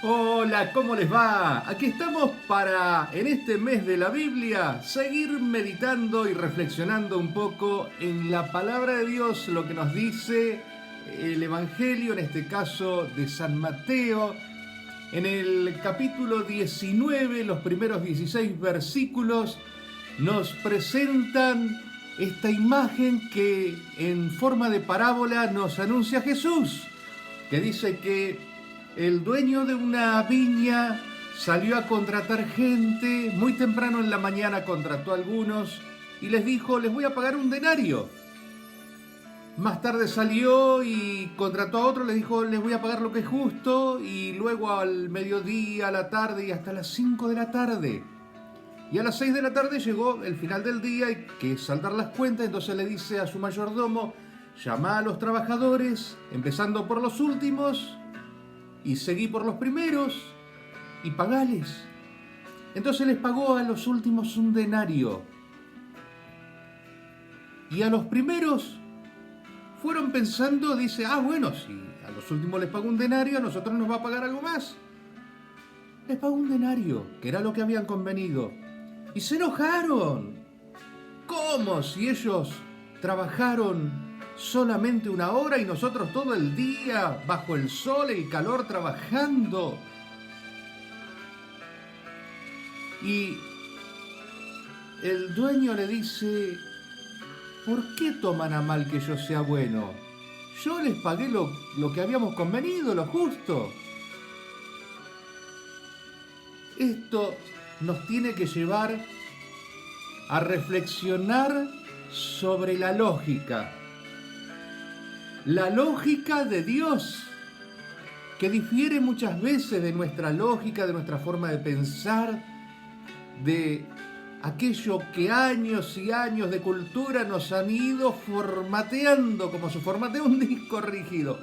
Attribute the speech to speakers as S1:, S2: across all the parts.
S1: Hola, ¿cómo les va? Aquí estamos para, en este mes de la Biblia, seguir meditando y reflexionando un poco en la palabra de Dios, lo que nos dice el Evangelio, en este caso de San Mateo. En el capítulo 19, los primeros 16 versículos, nos presentan esta imagen que en forma de parábola nos anuncia Jesús, que dice que el dueño de una viña salió a contratar gente, muy temprano en la mañana contrató a algunos y les dijo, les voy a pagar un denario. Más tarde salió y contrató a otro, les dijo, les voy a pagar lo que es justo, y luego al mediodía, a la tarde y hasta las 5 de la tarde. Y a las 6 de la tarde llegó el final del día, hay que saldar las cuentas, entonces le dice a su mayordomo, llama a los trabajadores, empezando por los últimos, y seguí por los primeros, y pagales. Entonces les pagó a los últimos un denario. Y a los primeros fueron pensando, dice, bueno, si a los últimos les pagó un denario, a nosotros nos va a pagar algo más. Les pagó un denario, que era lo que habían convenido. Y se enojaron. ¿Cómo? Si ellos trabajaron solamente una hora y nosotros todo el día, bajo el sol, el calor, trabajando. Y el dueño le dice, ¿por qué toman a mal que yo sea bueno? Yo les pagué lo que habíamos convenido, lo justo. Esto nos tiene que llevar a reflexionar sobre la lógica de Dios, que difiere muchas veces de nuestra lógica, de nuestra forma de pensar, de aquello que años y años de cultura nos han ido formateando, como se formatea un disco rígido,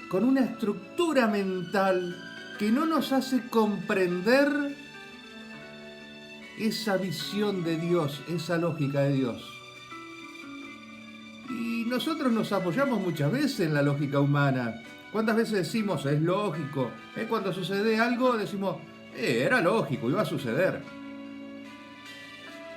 S1: con una estructura mental que no nos hace comprender esa visión de Dios, esa lógica de Dios. Y nosotros nos apoyamos muchas veces en la lógica humana. ¿Cuántas veces decimos, es lógico? Cuando sucede algo decimos, era lógico, iba a suceder.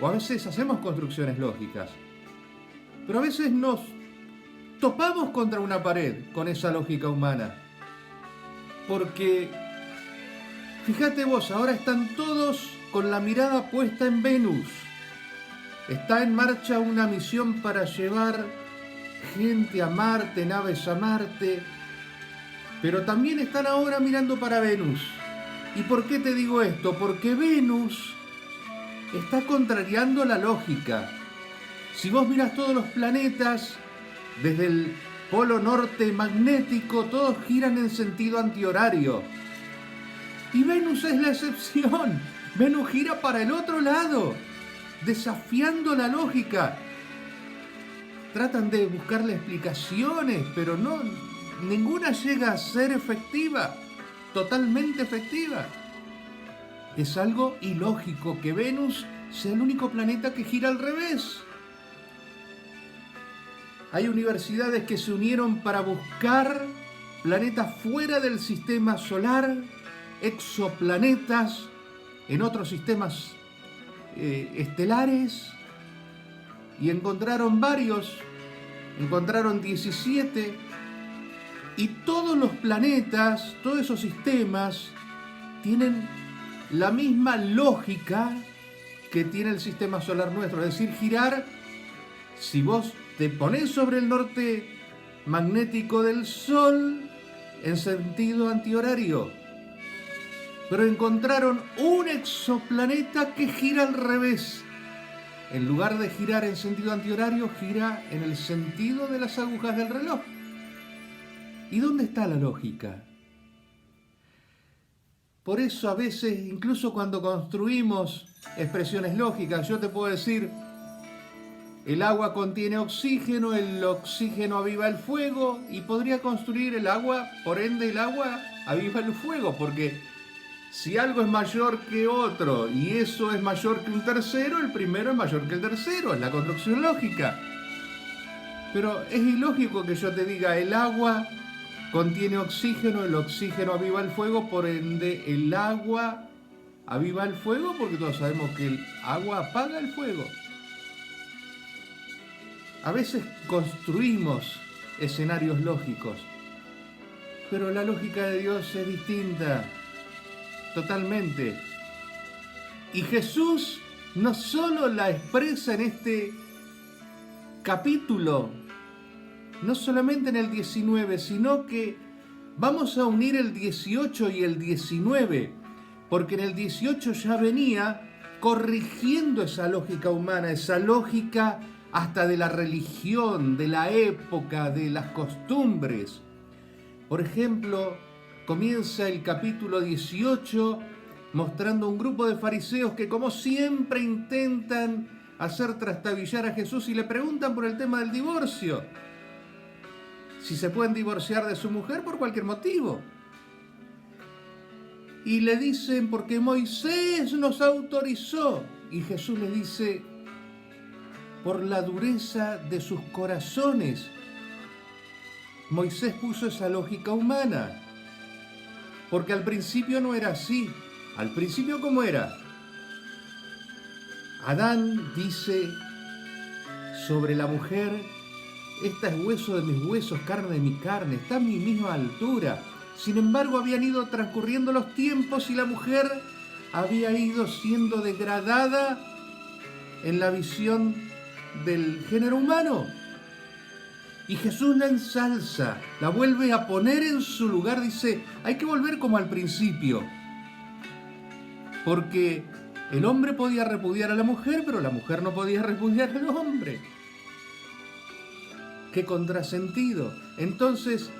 S1: O a veces hacemos construcciones lógicas. Pero a veces nos topamos contra una pared con esa lógica humana. Porque, fíjate vos, ahora están todos con la mirada puesta en Venus. Está en marcha una misión para llevar gente a Marte, naves a Marte, pero también están ahora mirando para Venus. ¿Y por qué te digo esto? Porque Venus está contrariando la lógica. Si vos miras todos los planetas, desde el polo norte magnético, todos giran en sentido antihorario. Y Venus es la excepción. Venus gira para el otro lado, desafiando la lógica. Tratan de buscarle explicaciones, pero ninguna llega a ser efectiva, totalmente efectiva. Es algo ilógico que Venus sea el único planeta que gira al revés. Hay universidades que se unieron para buscar planetas fuera del sistema solar, exoplanetas, en otros sistemas estelares, y encontraron varios, encontraron 17, y todos los planetas, todos esos sistemas, tienen la misma lógica que tiene el sistema solar nuestro, es decir, girar. Si vos te pones sobre el norte magnético del Sol, en sentido antihorario. Pero encontraron un exoplaneta que gira al revés. En lugar de girar en sentido antihorario, gira en el sentido de las agujas del reloj. ¿Y dónde está la lógica? Por eso a veces, incluso cuando construimos expresiones lógicas, yo te puedo decir, el agua contiene oxígeno, el oxígeno aviva el fuego, y podría construir el agua, por ende el agua aviva el fuego, porque si algo es mayor que otro y eso es mayor que un tercero, el primero es mayor que el tercero, es la construcción lógica. Pero es ilógico que yo te diga, el agua contiene oxígeno, el oxígeno aviva el fuego, por ende el agua aviva el fuego, porque todos sabemos que el agua apaga el fuego. A veces construimos escenarios lógicos, pero la lógica de Dios es distinta, totalmente. Y Jesús no solo la expresa en este capítulo, no solamente en el 19, sino que vamos a unir el 18 y el 19, porque en el 18 ya venía corrigiendo esa lógica humana, esa lógica hasta de la religión, de la época, de las costumbres. Por ejemplo, comienza el capítulo 18 mostrando un grupo de fariseos que, como siempre, intentan hacer trastabillar a Jesús y le preguntan por el tema del divorcio. Si se pueden divorciar de su mujer por cualquier motivo. Y le dicen, porque Moisés nos autorizó. Y Jesús le dice, por la dureza de sus corazones. Moisés puso esa lógica humana, porque al principio no era así. Al principio, ¿cómo era? Adán dice sobre la mujer, esta es hueso de mis huesos, carne de mi carne, está a mi misma altura. Sin embargo, habían ido transcurriendo los tiempos y la mujer había ido siendo degradada en la visión del género humano. Y Jesús la ensalza, la vuelve a poner en su lugar, dice, hay que volver como al principio. Porque el hombre podía repudiar a la mujer, pero la mujer no podía repudiar al hombre. ¡Qué contrasentido! Entonces,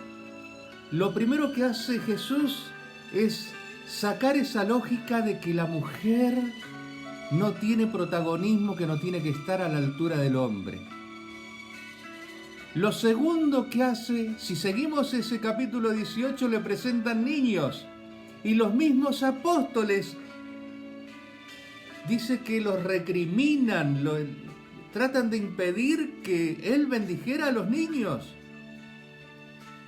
S1: lo primero que hace Jesús es sacar esa lógica de que la mujer no tiene protagonismo, que no tiene que estar a la altura del hombre. Lo segundo que hace, si seguimos ese capítulo 18, le presentan niños. Y los mismos apóstoles, dice que los recriminan, tratan de impedir que él bendijera a los niños.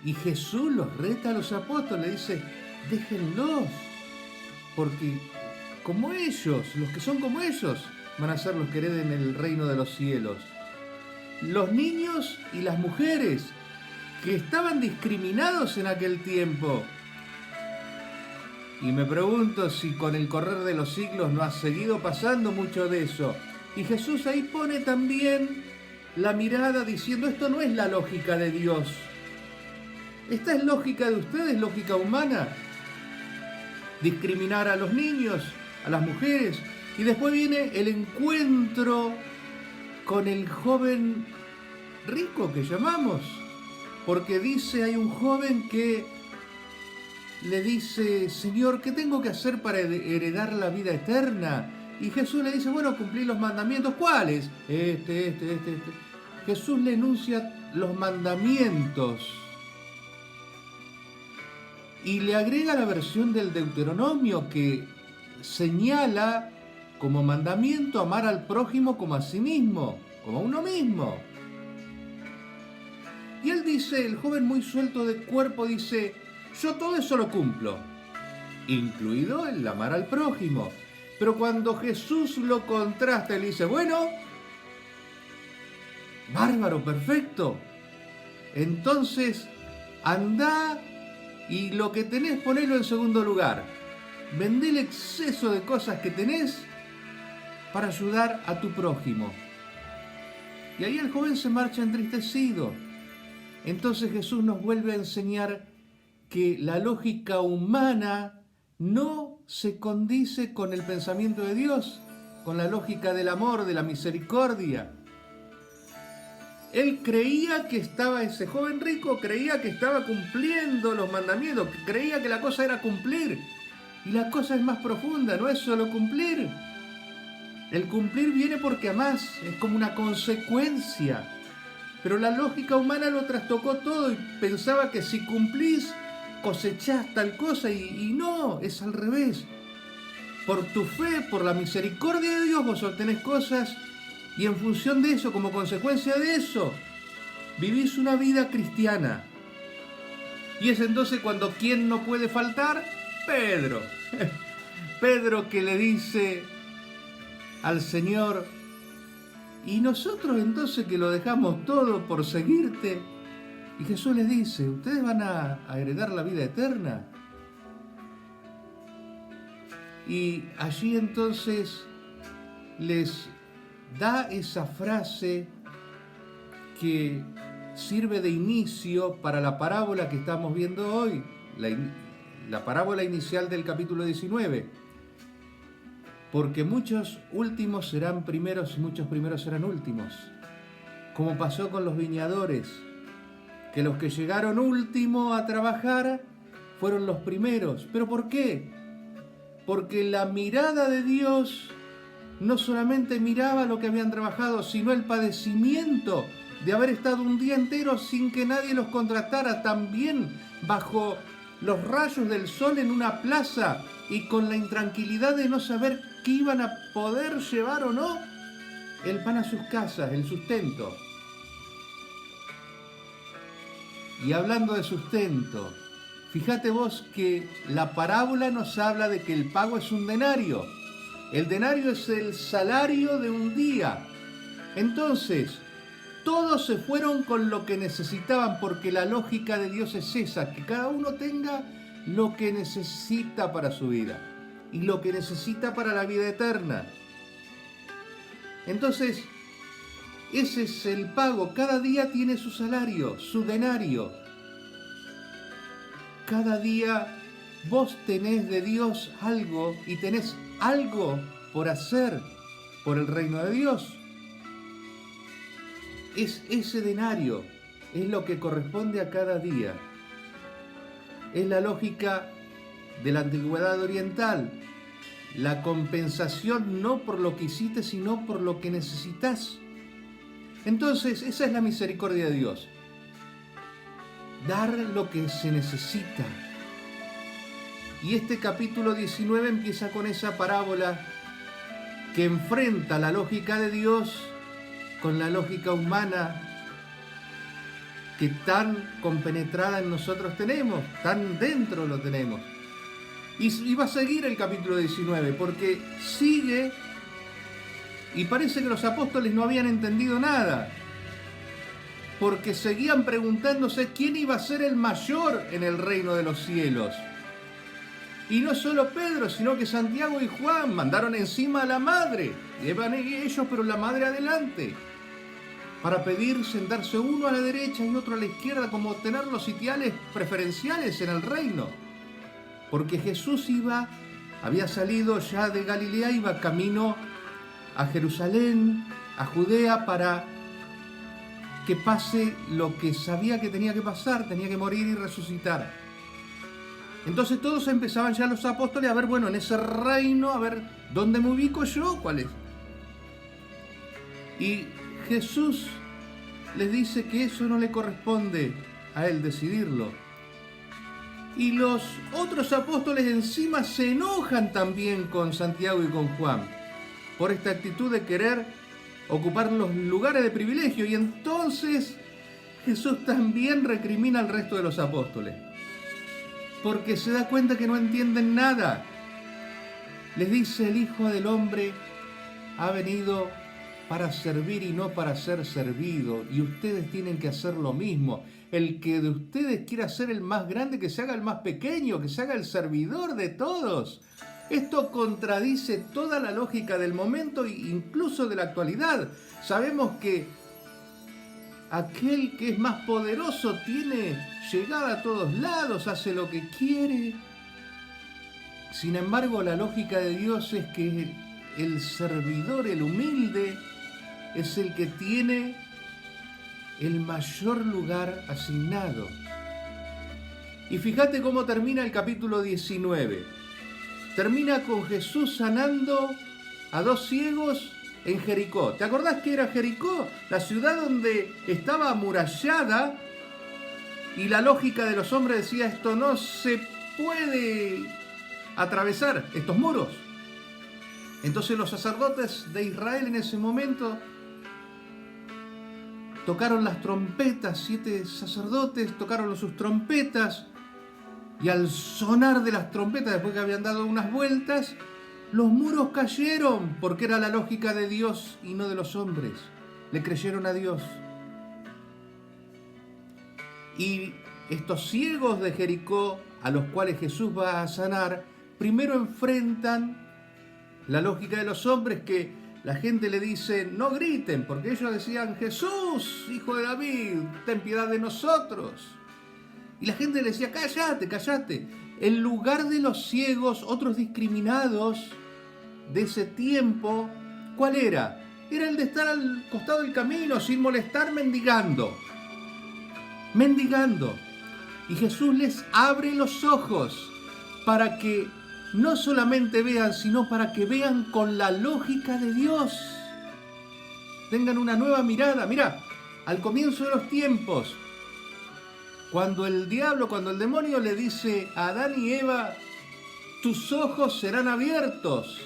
S1: Y Jesús los reta a los apóstoles, dice, déjenlos, porque como ellos, los que son como ellos, van a ser los que hereden el reino de los cielos. Los niños y las mujeres que estaban discriminados en aquel tiempo. Y me pregunto si con el correr de los siglos no ha seguido pasando mucho de eso. Y Jesús ahí pone también la mirada diciendo, esto no es la lógica de Dios. Esta es lógica de ustedes, lógica humana. Discriminar a los niños, a las mujeres. Y después viene el encuentro con el joven rico que llamamos. Porque dice, hay un joven que le dice, Señor, ¿qué tengo que hacer para heredar la vida eterna? Y Jesús le dice, bueno, cumplí los mandamientos. ¿Cuáles? Este. Jesús le enuncia los mandamientos. Y le agrega la versión del Deuteronomio que señala como mandamiento amar al prójimo como a sí mismo, como a uno mismo. Y él dice, el joven muy suelto de cuerpo dice, yo todo eso lo cumplo, incluido el amar al prójimo. Pero cuando Jesús lo contrasta, él dice, bueno, bárbaro, perfecto. Entonces, andá y lo que tenés ponelo en segundo lugar. Vendé el exceso de cosas que tenés para ayudar a tu prójimo. Y ahí el joven se marcha entristecido. Entonces Jesús nos vuelve a enseñar que la lógica humana no se condice con el pensamiento de Dios, con la lógica del amor, de la misericordia. Él creía que estaba, ese joven rico creía que estaba cumpliendo los mandamientos, creía que la cosa era cumplir. Y la cosa es más profunda, no es solo cumplir. El cumplir viene porque amás, es como una consecuencia. Pero la lógica humana lo trastocó todo y pensaba que si cumplís cosechás tal cosa y no, es al revés. Por tu fe, por la misericordia de Dios vos obtenés cosas y en función de eso, como consecuencia de eso, vivís una vida cristiana. Y es entonces cuando ¿quién no puede faltar? Pedro. Pedro que le dice al Señor, ¿y nosotros entonces que lo dejamos todo por seguirte? Y Jesús les dice, ¿ustedes van a heredar la vida eterna? Y allí entonces les da esa frase que sirve de inicio para la parábola que estamos viendo hoy, la parábola inicial del capítulo 19. Porque muchos últimos serán primeros y muchos primeros serán últimos. Como pasó con los viñadores, que los que llegaron último a trabajar fueron los primeros. ¿Pero por qué? Porque la mirada de Dios no solamente miraba lo que habían trabajado, sino el padecimiento de haber estado un día entero sin que nadie los contratara, también bajo los rayos del sol en una plaza y con la intranquilidad de no saber qué iban a poder llevar o no el pan a sus casas, el sustento. Y hablando de sustento, fíjate vos que la parábola nos habla de que el pago es un denario. El denario es el salario de un día. Entonces, todos se fueron con lo que necesitaban, porque la lógica de Dios es esa, que cada uno tenga lo que necesita para su vida y lo que necesita para la vida eterna. Entonces, ese es el pago. Cada día tiene su salario, su denario. Cada día vos tenés de Dios algo y tenés algo por hacer por el reino de Dios. Es ese denario, es lo que corresponde a cada día. Es la lógica de la antigüedad oriental. La compensación no por lo que hiciste, sino por lo que necesitas. Entonces, esa es la misericordia de Dios. Dar lo que se necesita. Y este capítulo 19 empieza con esa parábola que enfrenta la lógica de Dios con la lógica humana que tan compenetrada en nosotros tenemos, tan dentro lo tenemos. Y va a seguir el capítulo 19, porque sigue y parece que los apóstoles no habían entendido nada, porque seguían preguntándose quién iba a ser el mayor en el reino de los cielos. Y no solo Pedro, sino que Santiago y Juan mandaron encima a la madre, llevan ellos pero la madre adelante, para pedir sentarse uno a la derecha y otro a la izquierda, como obtener los sitiales preferenciales en el reino. Porque Jesús había salido ya de Galilea, iba camino a Jerusalén, a Judea, para que pase lo que sabía que tenía que pasar, tenía que morir y resucitar. Entonces todos empezaban ya los apóstoles a ver, bueno, en ese reino, a ver, ¿dónde me ubico yo? ¿Cuál es? Y Jesús les dice que eso no le corresponde a él decidirlo. Y los otros apóstoles encima se enojan también con Santiago y con Juan por esta actitud de querer ocupar los lugares de privilegio. Y entonces Jesús también recrimina al resto de los apóstoles, porque se da cuenta que no entienden nada. Les dice, el Hijo del Hombre ha venido para servir y no para ser servido, y ustedes tienen que hacer lo mismo. El que de ustedes quiera ser el más grande, que se haga el más pequeño, que se haga el servidor de todos. Esto contradice toda la lógica del momento e incluso de la actualidad. Sabemos que aquel que es más poderoso tiene llegada a todos lados, hace lo que quiere. Sin embargo, la lógica de Dios es que el servidor, el humilde, es el que tiene el mayor lugar asignado. Y fíjate cómo termina el capítulo 19. Termina con Jesús sanando a 2 ciegos en Jericó. ¿Te acordás que era Jericó? La ciudad donde estaba amurallada, y la lógica de los hombres decía, esto no se puede atravesar, estos muros. Entonces los sacerdotes de Israel en ese momento tocaron las trompetas, 7 sacerdotes tocaron sus trompetas, Y al sonar de las trompetas, después que habían dado unas vueltas, los muros cayeron, porque era la lógica de Dios y no de los hombres. Le creyeron a Dios. Y estos ciegos de Jericó, a los cuales Jesús va a sanar, primero enfrentan la lógica de los hombres, que la gente le dice, no griten, porque ellos decían, Jesús, hijo de David, ten piedad de nosotros. Y la gente le decía, cállate, cállate. En lugar de los ciegos, otros discriminados de ese tiempo, ¿cuál era? Era el de estar al costado del camino, sin molestar, mendigando. Mendigando. Y Jesús les abre los ojos para que no solamente vean, sino para que vean con la lógica de Dios. Tengan una nueva mirada. Mira, al comienzo de los tiempos, cuando el demonio le dice a Adán y Eva, tus ojos serán abiertos.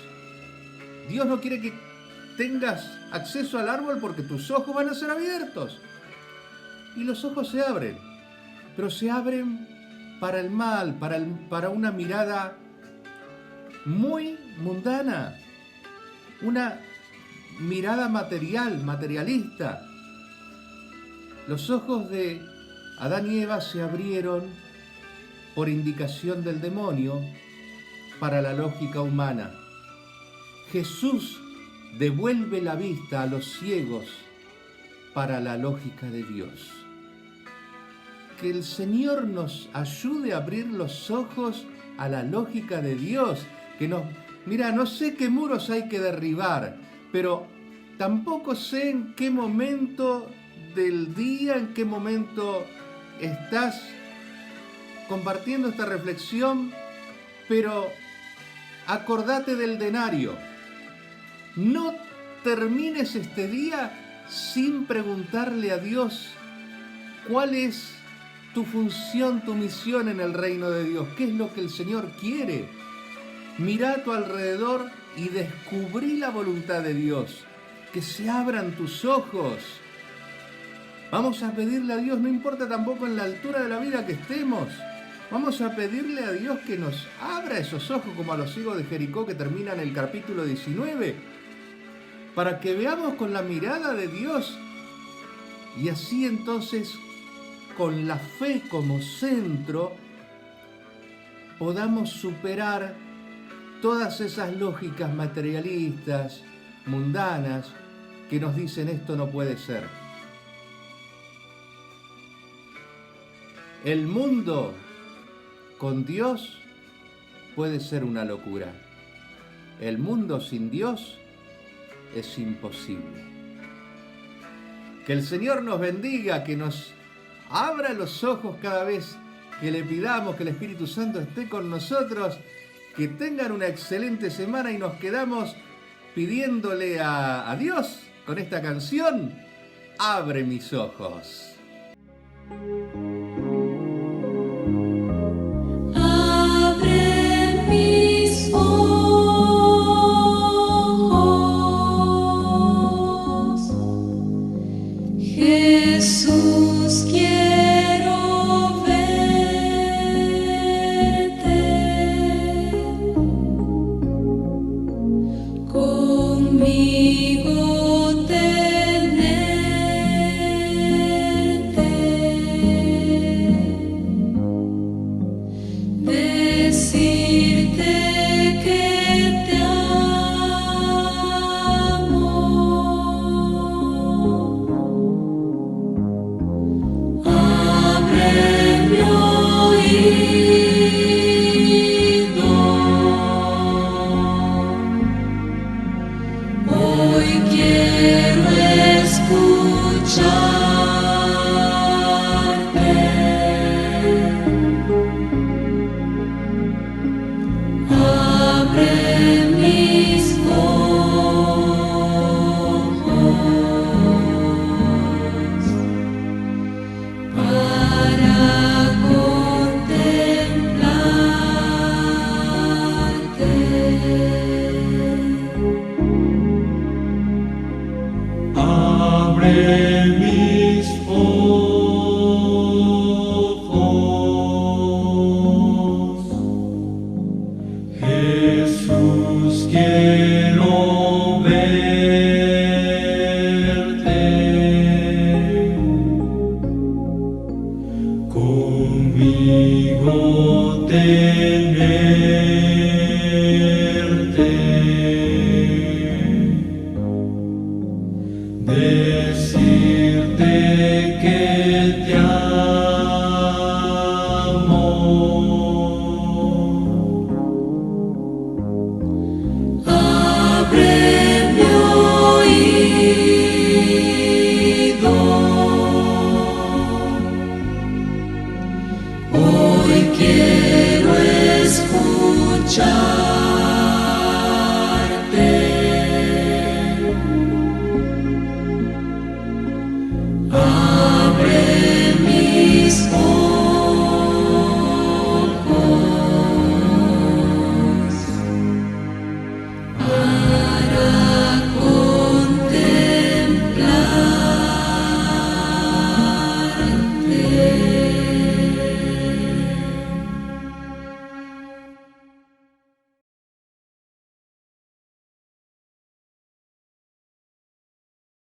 S1: Dios no quiere que tengas acceso al árbol porque tus ojos van a ser abiertos. Y los ojos se abren, pero se abren para el mal, para una mirada muy mundana, una mirada materialista. Los ojos de Adán y Eva se abrieron por indicación del demonio para la lógica humana. Jesús devuelve la vista a los ciegos para la lógica de Dios. Que el Señor nos ayude a abrir los ojos a la lógica de Dios. Mira, no sé qué muros hay que derribar, pero tampoco sé en qué momento del día, en qué momento estás compartiendo esta reflexión, pero acordate del denario. No termines este día sin preguntarle a Dios cuál es tu función, tu misión en el reino de Dios. ¿Qué es lo que el Señor quiere? Mira a tu alrededor y descubrí la voluntad de Dios. Que se abran tus ojos. Vamos a pedirle a Dios, no importa tampoco en la altura de la vida que estemos. Vamos a pedirle a Dios que nos abra esos ojos, como a los ciegos de Jericó que terminan el capítulo 19, para que veamos con la mirada de Dios y así entonces, con la fe como centro, podamos superar todas esas lógicas materialistas, mundanas, que nos dicen esto no puede ser. El mundo con Dios puede ser una locura. El mundo sin Dios es imposible. Que el Señor nos bendiga, que nos abra los ojos cada vez que le pidamos que el Espíritu Santo esté con nosotros, que tengan una excelente semana y nos quedamos pidiéndole a Dios con esta canción, abre mis ojos.
S2: Jesús, quiero verte, conmigo tenerte, decirte que te amo. Hoy quiero escucharte.
S3: tener.